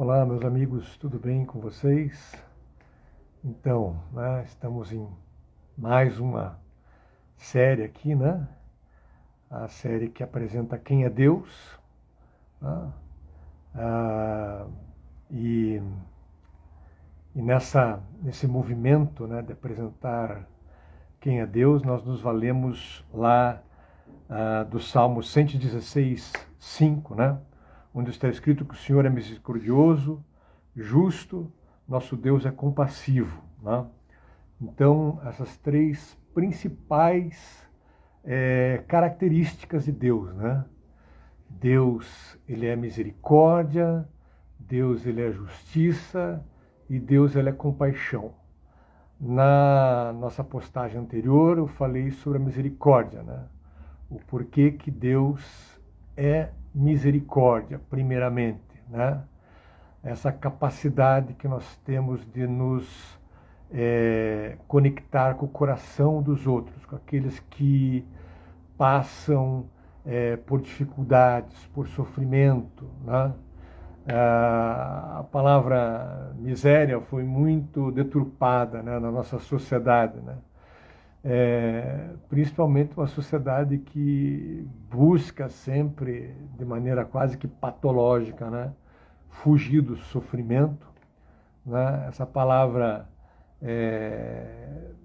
Olá, meus amigos, tudo bem com vocês? Então, estamos em mais uma série aqui, né? A série que apresenta quem é Deus, né? Ah, e nesse movimento, né, de apresentar quem é Deus, nós nos valemos lá do Salmo 116, 5, né? Onde está escrito que o Senhor é misericordioso, justo, nosso Deus é compassivo, né? Então, essas três principais características de Deus, né? Deus, ele é misericórdia, Deus, ele é justiça e Deus, ele é compaixão. Na nossa postagem anterior, eu falei sobre a misericórdia, né? O porquê que Deus é misericórdia, primeiramente, né? Essa capacidade que nós temos de nos conectar com o coração dos outros, com aqueles que passam por dificuldades, por sofrimento, né? A palavra miséria foi muito deturpada, né, na nossa sociedade, né? Principalmente uma sociedade que busca sempre, de maneira quase que patológica, né, fugir do sofrimento, né? Essa palavra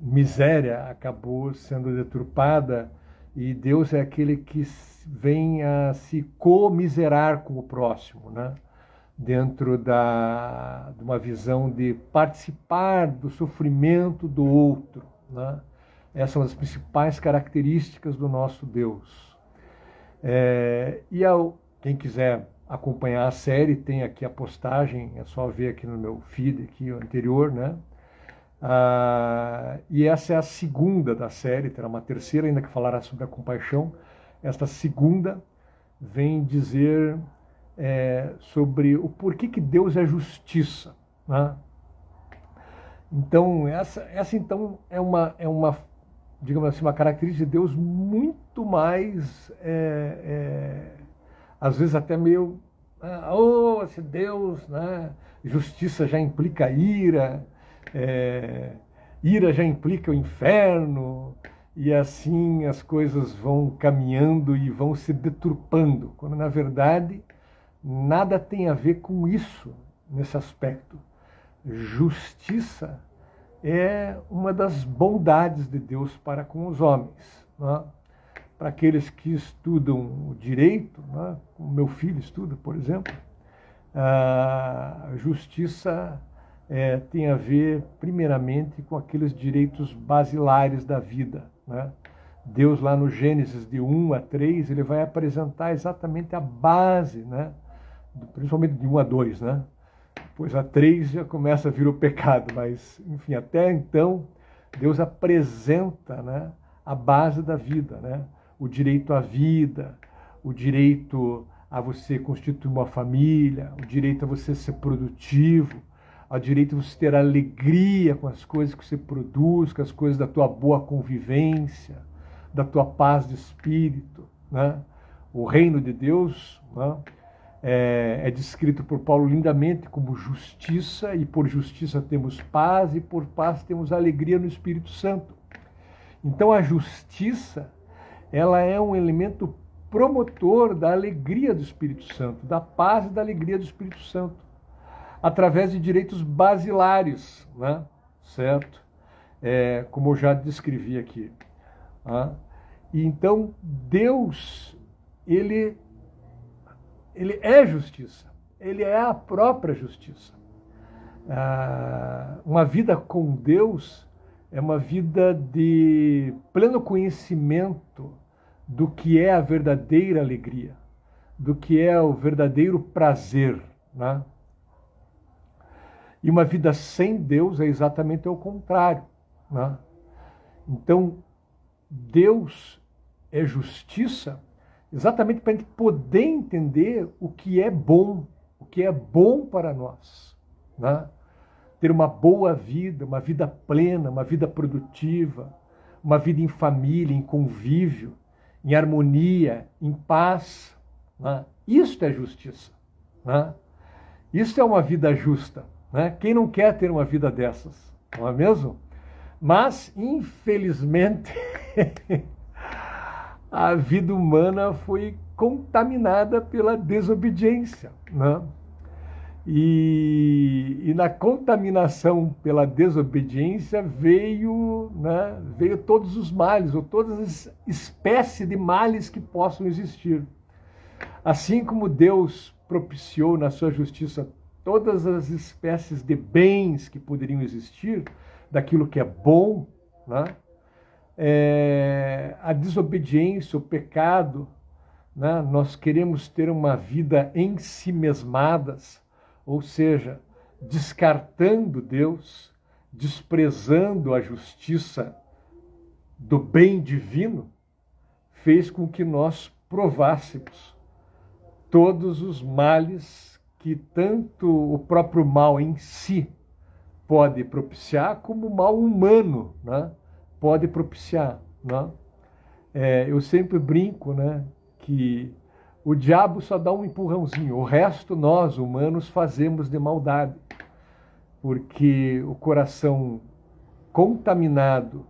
miséria acabou sendo deturpada e Deus é aquele que vem a se comiserar com o próximo, né? Dentro de uma visão de participar do sofrimento do outro, né? Essa é uma das principais características do nosso Deus. Quem quiser acompanhar a série, tem aqui a postagem, é só ver aqui no meu feed, aqui o anterior, né? E essa é a segunda da série, terá uma terceira ainda que falará sobre a compaixão. Esta segunda vem dizer sobre o porquê que Deus é justiça, né? Então, essa então é uma, digamos assim, uma característica de Deus muito mais, às vezes até meio, esse Deus, né? Justiça já implica ira, ira já implica o inferno, e assim as coisas vão caminhando e vão se deturpando, quando na verdade nada tem a ver com isso nesse aspecto. Justiça é uma das bondades de Deus para com os homens, né? Para aqueles que estudam o direito, né? Como meu filho estuda, por exemplo, a justiça tem a ver primeiramente com aqueles direitos basilares da vida, né? Deus lá no Gênesis de 1 a 3, ele vai apresentar exatamente a base, né? Principalmente de 1 a 2, né? Pois a 3 já começa a vir o pecado, mas, enfim, até então, Deus apresenta, né, a base da vida, né? O direito à vida, o direito a você constituir uma família, o direito a você ser produtivo, o direito a você ter alegria com as coisas que você produz, com as coisas da tua boa convivência, da tua paz de espírito, né? O reino de Deus, né, é descrito por Paulo lindamente como justiça, e por justiça temos paz, e por paz temos alegria no Espírito Santo. Então a justiça, ela é um elemento promotor da alegria do Espírito Santo, da paz e da alegria do Espírito Santo, através de direitos basilares, né? Certo? Como eu já descrevi aqui. Né? E então Deus, ele é justiça, ele é a própria justiça. Uma vida com Deus é uma vida de pleno conhecimento do que é a verdadeira alegria, do que é o verdadeiro prazer, né? E uma vida sem Deus é exatamente o contrário, né? Então, Deus é justiça exatamente para a gente poder entender o que é bom para nós, né? Ter uma boa vida, uma vida plena, uma vida produtiva, uma vida em família, em convívio, em harmonia, em paz, né? Isto é justiça, né? Isso é uma vida justa, né? Quem não quer ter uma vida dessas, não é mesmo? Mas, infelizmente, a vida humana foi contaminada pela desobediência, né? E na contaminação pela desobediência veio, né, veio todos os males, ou todas as espécies de males que possam existir. Assim como Deus propiciou na sua justiça todas as espécies de bens que poderiam existir, daquilo que é bom, né? A desobediência, o pecado, né? Nós queremos ter uma vida em si mesmadas, ou seja, descartando Deus, desprezando a justiça do bem divino, fez com que nós provássemos todos os males que tanto o próprio mal em si pode propiciar, como o mal humano, né, pode propiciar. Né? Eu sempre brinco, né, que o diabo só dá um empurrãozinho, o resto nós, humanos, fazemos de maldade. Porque o coração contaminado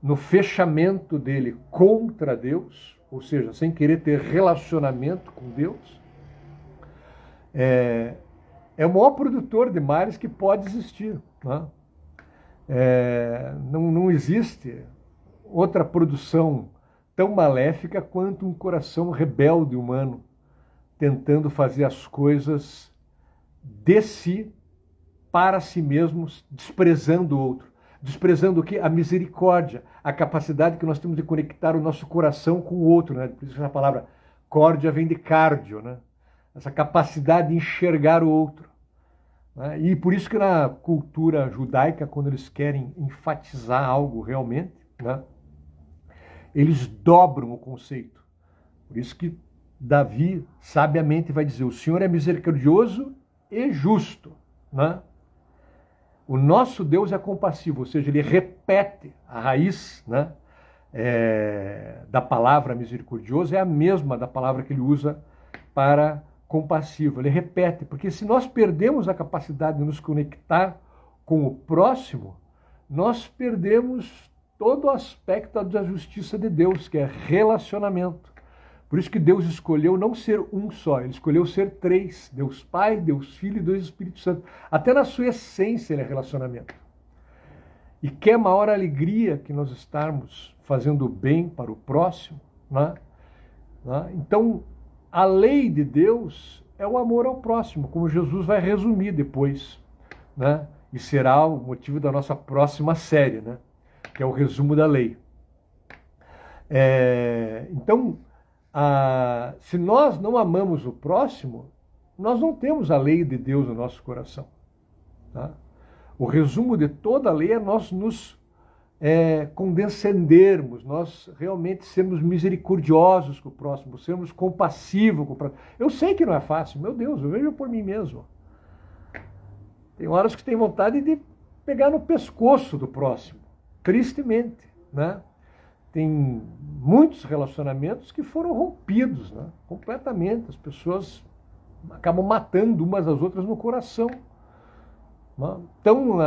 no fechamento dele contra Deus, ou seja, sem querer ter relacionamento com Deus, é o maior produtor de males que pode existir. Né? Não existe outra produção tão maléfica quanto um coração rebelde humano, tentando fazer as coisas de si, para si mesmos, desprezando o outro. Desprezando o quê? A misericórdia, a capacidade que nós temos de conectar o nosso coração com o outro. Né? Por isso que a palavra córdia vem de cardio, né? Essa capacidade de enxergar o outro. Né? E por isso que na cultura judaica, quando eles querem enfatizar algo realmente, né, eles dobram o conceito. Por isso que Davi sabiamente vai dizer: o Senhor é misericordioso e justo. Né? O nosso Deus é compassivo, ou seja, ele repete a raiz, né, da palavra misericordioso, é a mesma da palavra que ele usa para compassivo. Ele repete, porque se nós perdemos a capacidade de nos conectar com o próximo, nós perdemos todo o aspecto da justiça de Deus, que é relacionamento. Por isso que Deus escolheu não ser um só, ele escolheu ser três: Deus Pai, Deus Filho e Deus Espírito Santo. Até na sua essência ele é relacionamento. E que maior alegria que nós estarmos fazendo o bem para o próximo. Né? Então, a lei de Deus é o amor ao próximo, como Jesus vai resumir depois. Né? E será o motivo da nossa próxima série, né? Que é o resumo da lei. Então, se nós não amamos o próximo, nós não temos a lei de Deus no nosso coração. Tá? O resumo de toda a lei é nós nos condescendermos, nós realmente sermos misericordiosos com o próximo, sermos compassivos com o próximo. Eu sei que não é fácil, meu Deus, eu vejo por mim mesmo. Tem horas que tem vontade de pegar no pescoço do próximo, tristemente, né? Tem muitos relacionamentos que foram rompidos, né? Completamente. As pessoas acabam matando umas às outras no coração. Né? Então,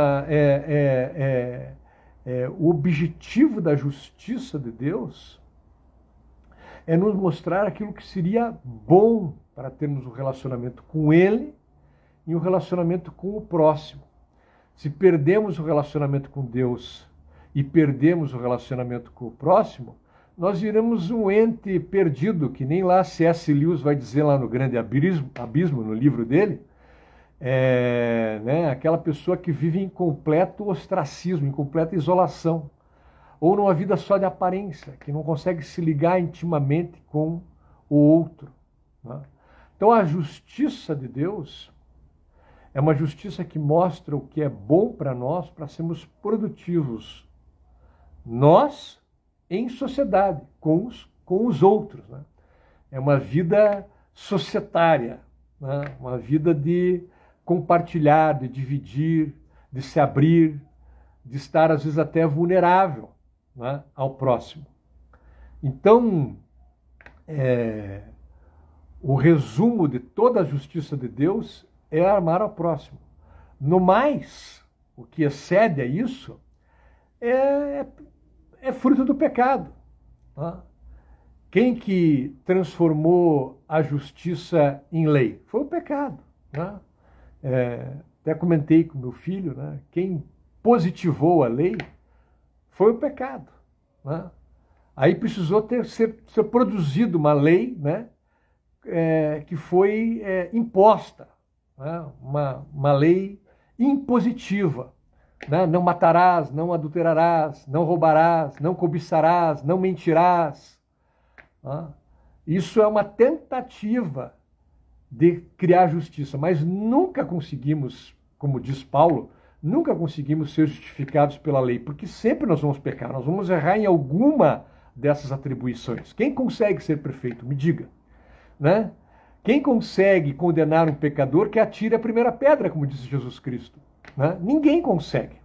o objetivo da justiça de Deus é nos mostrar aquilo que seria bom para termos um relacionamento com Ele e um relacionamento com o próximo. Se perdemos o relacionamento com Deus e perdemos o relacionamento com o próximo, nós viramos um ente perdido, que nem lá C.S. Lewis vai dizer lá no Grande Abismo, no livro dele, né, aquela pessoa que vive em completo ostracismo, em completa isolação, ou numa vida só de aparência, que não consegue se ligar intimamente com o outro. Né? Então a justiça de Deus é uma justiça que mostra o que é bom para nós, para sermos produtivos, nós em sociedade, com os outros. Né? É uma vida societária, né? Uma vida de compartilhar, de dividir, de se abrir, de estar às vezes até vulnerável, né, ao próximo. Então, o resumo de toda a justiça de Deus é amar ao próximo. No mais, o que excede a isso é fruto do pecado. Tá? Quem que transformou a justiça em lei? Foi o pecado. Né? Até comentei com meu filho, né? Quem positivou a lei foi o pecado. Né? Aí precisou ser produzida uma lei, né? Que foi imposta, né? Uma lei impositiva. Né? Não matarás, não adulterarás, não roubarás, não cobiçarás, não mentirás. Né? Isso é uma tentativa de criar justiça, mas nunca conseguimos, como diz Paulo, nunca conseguimos ser justificados pela lei, porque sempre nós vamos pecar, nós vamos errar em alguma dessas atribuições. Quem consegue ser perfeito? Me diga. Né? Quem consegue condenar um pecador que atire a primeira pedra, como disse Jesus Cristo? Né? Ninguém consegue.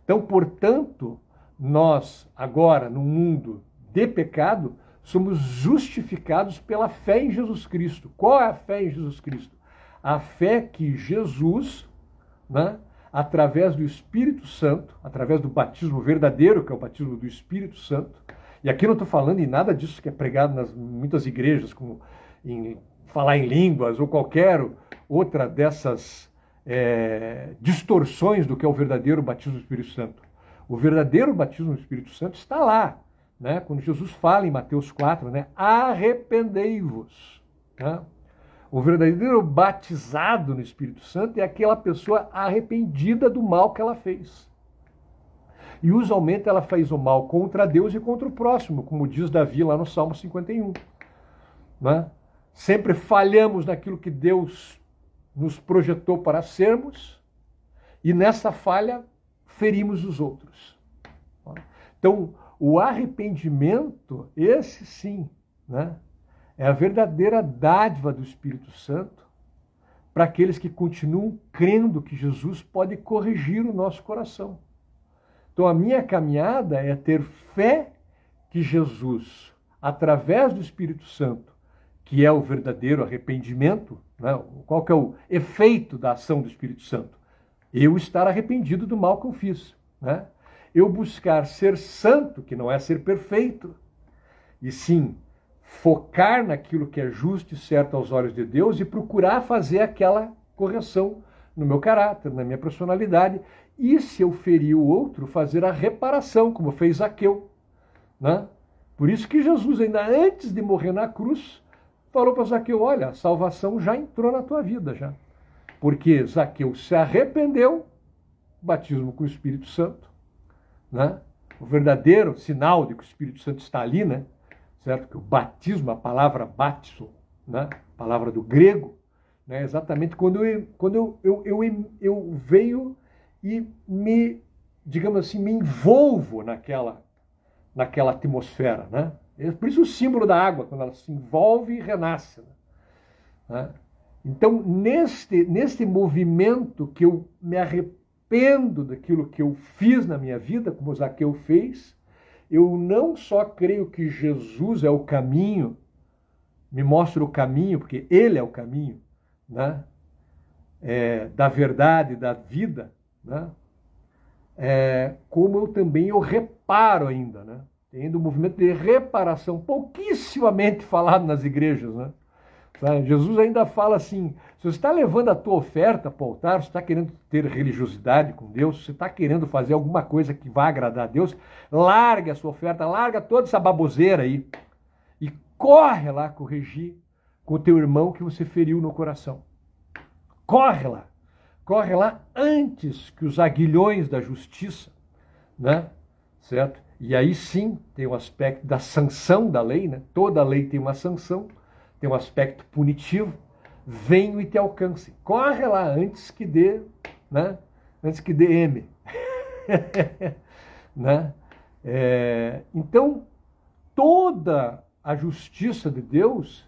Então, portanto, nós agora, no mundo de pecado, somos justificados pela fé em Jesus Cristo. Qual é a fé em Jesus Cristo? A fé que Jesus, né, através do Espírito Santo, através do batismo verdadeiro, que é o batismo do Espírito Santo, e aqui não estou falando em nada disso que é pregado nas muitas igrejas, como em falar em línguas ou qualquer outra dessas distorções do que é o verdadeiro batismo do Espírito Santo. O verdadeiro batismo do Espírito Santo está lá. Né? Quando Jesus fala em Mateus 4, né? Arrependei-vos. Né? O verdadeiro batizado no Espírito Santo é aquela pessoa arrependida do mal que ela fez. E usualmente ela fez o mal contra Deus e contra o próximo, como diz Davi lá no Salmo 51. Né? Sempre falhamos naquilo que Deus nos projetou para sermos e nessa falha ferimos os outros. Então, o arrependimento, esse sim, né, é a verdadeira dádiva do Espírito Santo para aqueles que continuam crendo que Jesus pode corrigir o nosso coração. Então, a minha caminhada é ter fé que Jesus, através do Espírito Santo, que é o verdadeiro arrependimento, né, qual que é o efeito da ação do Espírito Santo? Eu estar arrependido do mal que eu fiz, né? Eu buscar ser santo, que não é ser perfeito, e sim focar naquilo que é justo e certo aos olhos de Deus e procurar fazer aquela correção no meu caráter, na minha personalidade, e se eu ferir o outro, fazer a reparação, como fez Zaqueu. Né? Por isso que Jesus, ainda antes de morrer na cruz, falou para Zaqueu, olha, a salvação já entrou na tua vida, já. Porque Zaqueu se arrependeu, batismo com o Espírito Santo, né? O verdadeiro sinal de que o Espírito Santo está ali, né? Certo? Que o batismo, a palavra batizo, né? A palavra do grego, né? Exatamente quando eu venho e me, digamos assim, me envolvo naquela atmosfera, né? Por isso o símbolo da água, quando ela se envolve e renasce. Né? Então, neste movimento que eu me arrependo daquilo que eu fiz na minha vida, como Zaqueu fez, eu não só creio que Jesus é o caminho, me mostra o caminho, porque Ele é o caminho, né? Da verdade, da vida, né? Como eu também reparo ainda, né? Tem ainda um movimento de reparação, pouquíssimamente falado nas igrejas, né? Jesus ainda fala assim, se você está levando a tua oferta para o altar, você está querendo ter religiosidade com Deus, você está querendo fazer alguma coisa que vai agradar a Deus, larga a sua oferta, larga toda essa baboseira aí e corre lá corrigir com o teu irmão que você feriu no coração. Corre lá antes que os aguilhões da justiça, né? Certo? E aí sim tem o aspecto da sanção da lei, né? Toda lei tem uma sanção, tem um aspecto punitivo, venho e te alcance. Corre lá antes que dê, né? Antes que dê M. Né? Então, toda a justiça de Deus,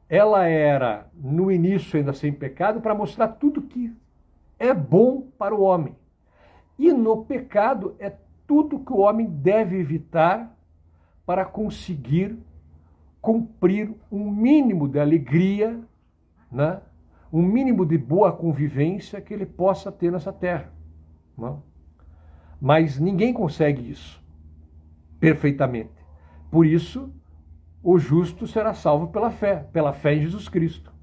ela era, no início ainda sem pecado, para mostrar tudo que é bom para o homem. E no pecado é tudo que o homem deve evitar para conseguir cumprir um mínimo de alegria, né? um mínimo de boa convivência que ele possa ter nessa terra. Não? Mas ninguém consegue isso perfeitamente. Por isso, o justo será salvo pela fé em Jesus Cristo.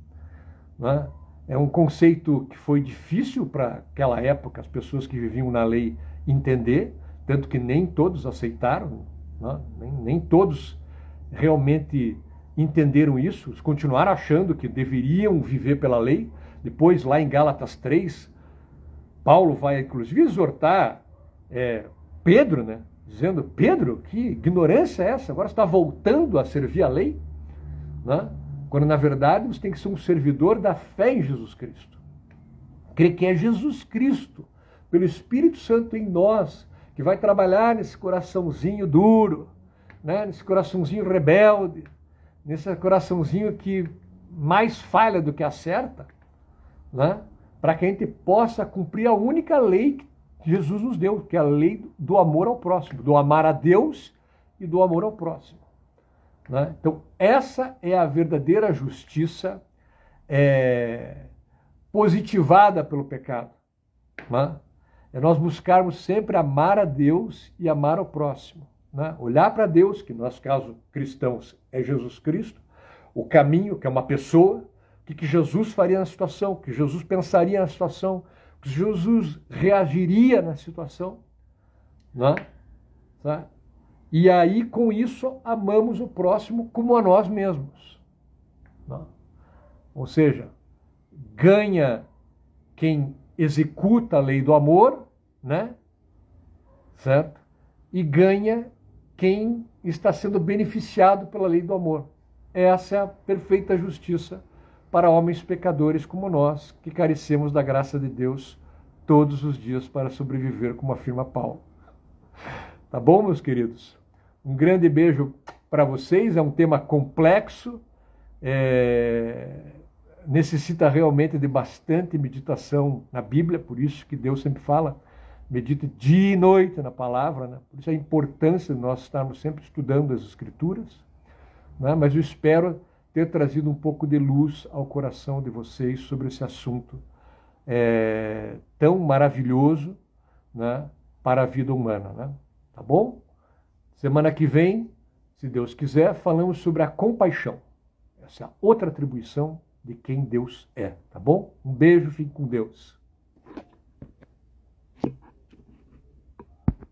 Não? É um conceito que foi difícil para aquela época, as pessoas que viviam na lei entender, tanto que nem todos aceitaram, não? Nem todos realmente entenderam isso, continuaram achando que deveriam viver pela lei. Depois, lá em Gálatas 3, Paulo vai inclusive exortar Pedro, né? Dizendo, Pedro, que ignorância é essa? Agora você está voltando a servir a lei? Né? Quando na verdade você tem que ser um servidor da fé em Jesus Cristo. Crer que é Jesus Cristo, pelo Espírito Santo em nós, que vai trabalhar nesse coraçãozinho duro, né? Nesse coraçãozinho rebelde, nesse coraçãozinho que mais falha do que acerta, né? Para que a gente possa cumprir a única lei que Jesus nos deu, que é a lei do amor ao próximo, do amar a Deus e do amor ao próximo. Né? Então, essa é a verdadeira justiça positivada pelo pecado. Né? É nós buscarmos sempre amar a Deus e amar ao próximo. Né? Olhar para Deus, que no nosso caso, cristãos, é Jesus Cristo, o caminho, que é uma pessoa, o que Jesus faria na situação, o que Jesus pensaria na situação, o que Jesus reagiria na situação. Né? Tá? E aí, com isso, amamos o próximo como a nós mesmos. Né? Ou seja, ganha quem executa a lei do amor, né? Certo? E ganha quem está sendo beneficiado pela lei do amor. Essa é a perfeita justiça para homens pecadores como nós, que carecemos da graça de Deus todos os dias para sobreviver, como afirma Paulo. Tá bom, meus queridos? Um grande beijo para vocês. É um tema complexo, necessita realmente de bastante meditação na Bíblia, por isso que Deus sempre fala, medite dia e noite na palavra, né? Por isso a importância de nós estarmos sempre estudando as Escrituras, né? Mas eu espero ter trazido um pouco de luz ao coração de vocês sobre esse assunto tão maravilhoso, né? Para a vida humana, né? Tá bom? Semana que vem, se Deus quiser, falamos sobre a compaixão. Essa é a outra atribuição de quem Deus é, tá bom? Um beijo, fique com Deus.